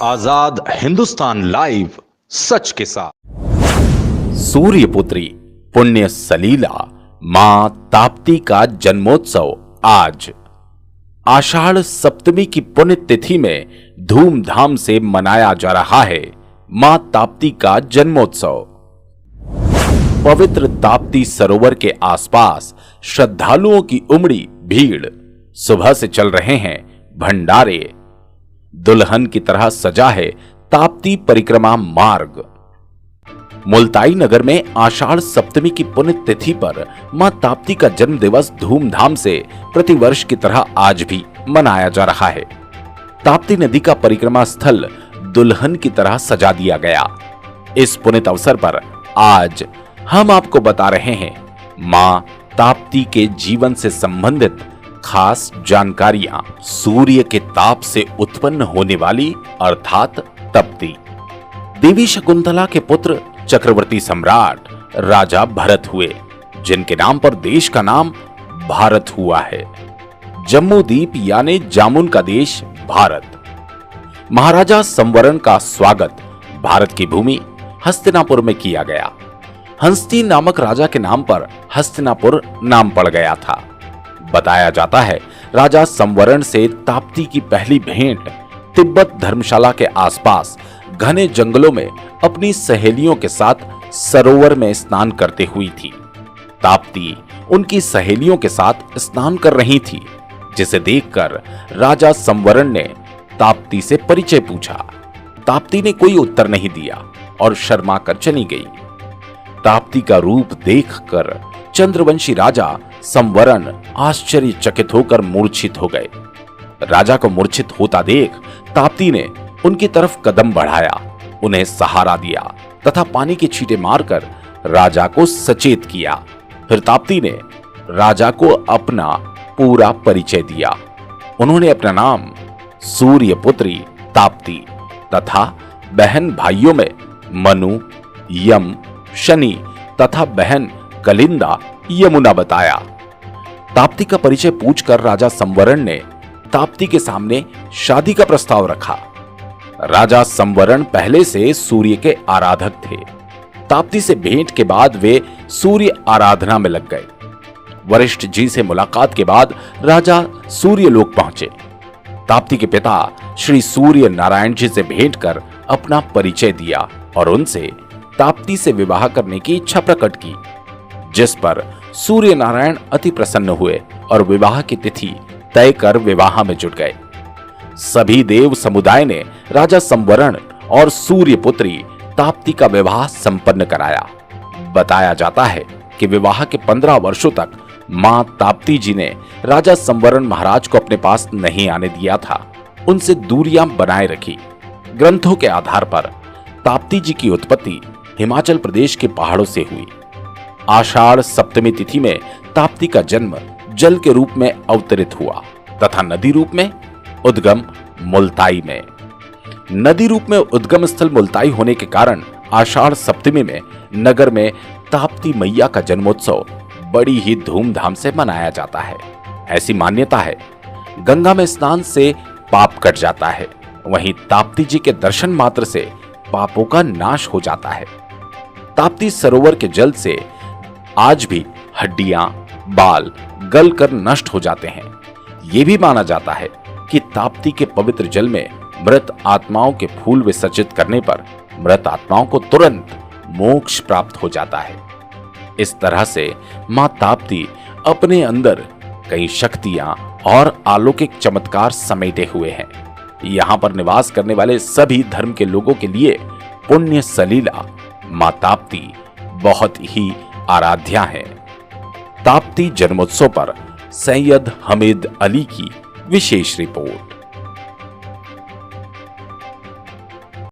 आजाद Hindustan live, सच के साथ। सूर्यपुत्री पुण्य सलीला मां ताप्ती का जन्मोत्सव आज आषाढ़ सप्तमी की पुण्यतिथि में धूमधाम से मनाया जा रहा है। मां ताप्ती का जन्मोत्सव पवित्र ताप्ती सरोवर के आसपास श्रद्धालुओं की उमड़ी भीड़। सुबह से चल रहे हैं भंडारे। दुल्हन की तरह सजा है ताप्ती परिक्रमा मार्ग। मुल्ताई नगर में आषाढ़ सप्तमी की पुण्यतिथि पर मां ताप्ती का जन्म दिवस धूमधाम से प्रतिवर्ष की तरह आज भी मनाया जा रहा है। ताप्ती नदी का परिक्रमा स्थल दुल्हन की तरह सजा दिया गया। इस पुण्य अवसर पर आज हम आपको बता रहे हैं मां ताप्ती के जीवन से संबंधित खास जानकारियां। सूर्य के ताप से उत्पन्न होने वाली अर्थात तप्ती। देवी शकुंतला के पुत्र चक्रवर्ती सम्राट राजा भरत हुए, जिनके नाम पर देश का नाम भारत हुआ है। जम्मू द्वीप यानी जामुन का देश भारत। महाराजा संवरण का स्वागत भारत की भूमि हस्तिनापुर में किया गया। हंसती नामक राजा के नाम पर हस्तिनापुर नाम पड़ गया था। बताया जाता है राजा संवरण से ताप्ती की पहली भेंट तिब्बत धर्मशाला के आसपास घने जंगलों में अपनी सहेलियों के साथ सरोवर में स्नान करते हुई थी। ताप्ती उनकी सहेलियों के साथ स्नान कर रही थी, जिसे देखकर राजा संवरण ने ताप्ती से परिचय पूछा। ताप्ती ने कोई उत्तर नहीं दिया और शर्मा कर चली गई। ताप्ती का रूप देखकर चंद्रवंशी राजा संवरण आश्चर्यचकित होकर मूर्छित हो गए। राजा को मूर्छित होता देख ताप्ती ने उनकी तरफ कदम बढ़ाया, उन्हें सहारा दिया तथा पानी के छींटे मारकर राजा को सचेत किया। फिर ताप्ती ने राजा को अपना पूरा परिचय दिया। उन्होंने अपना नाम सूर्यपुत्री ताप्ती तथा बहन भाइयों में मनु, यम, शनि तथा बहन कलिंदा, यमुना बताया। ताप्ती का परिचय पूछकर राजा संवरण ने ताप्ती के सामने शादी का प्रस्ताव रखा। राजा संवरण पहले से सूर्य के आराधक थे। ताप्ती से भेंट के बाद वे सूर्य आराधना में लग गए। वरिष्ठ जी से मुलाकात के बाद राजा सूर्यलोक पहुंचे। ताप्ती के पिता श्री सूर्य नारायण जी से भेंट कर अपना परिचय दिया और उनसे ताप्ती से विवाह करने की इच्छा प्रकट की, जिस पर सूर्य नारायण अति प्रसन्न हुए और विवाह की तिथि तय कर विवाह में जुट गए। सभी देव समुदाय ने राजा संवरण और सूर्यपुत्री ताप्ती का विवाह संपन्न कराया। बताया जाता है कि विवाह के 15 वर्षों तक मां ताप्ती जी ने राजा संवरण महाराज को अपने पास नहीं आने दिया था, उनसे दूरियां बनाए रखी। ग्रंथों के आधार पर ताप्ती जी की उत्पत्ति हिमाचल प्रदेश के पहाड़ों से हुई। आषाढ़ सप्तमी तिथि में ताप्ती का जन्म जल के रूप में अवतरित हुआ तथा नदी रूप में उद्गम मुल्ताई में। नदी रूप में उद्गम स्थल मुल्ताई होने के कारण आषाढ़ सप्तमी में नगर में ताप्ती मैया का जन्मोत्सव बड़ी ही धूमधाम से मनाया जाता है। ऐसी मान्यता है गंगा में स्नान से पाप कट जाता है, वहीं ताप्ती जी के दर्शन मात्र से पापों का नाश हो जाता है। ताप्ती सरोवर के जल से आज भी हड्डियां, बाल गल कर नष्ट हो जाते हैं। यह भी माना जाता है कि ताप्ती के पवित्र जल में मृत आत्माओं के फूल विसर्जित करने पर मृत आत्माओं को तुरंत मोक्ष प्राप्त हो जाता है। इस तरह से मां ताप्ती अपने अंदर कई शक्तियां और अलौकिक चमत्कार समेटे हुए हैं। यहां पर निवास करने वाले सभी धर्म के लोगों के लिए पुण्य सलीला मां ताप्ती बहुत ही आराध्या है। ताप्ती जन्मोत्सव पर सैयद हमीद अली की विशेष रिपोर्ट।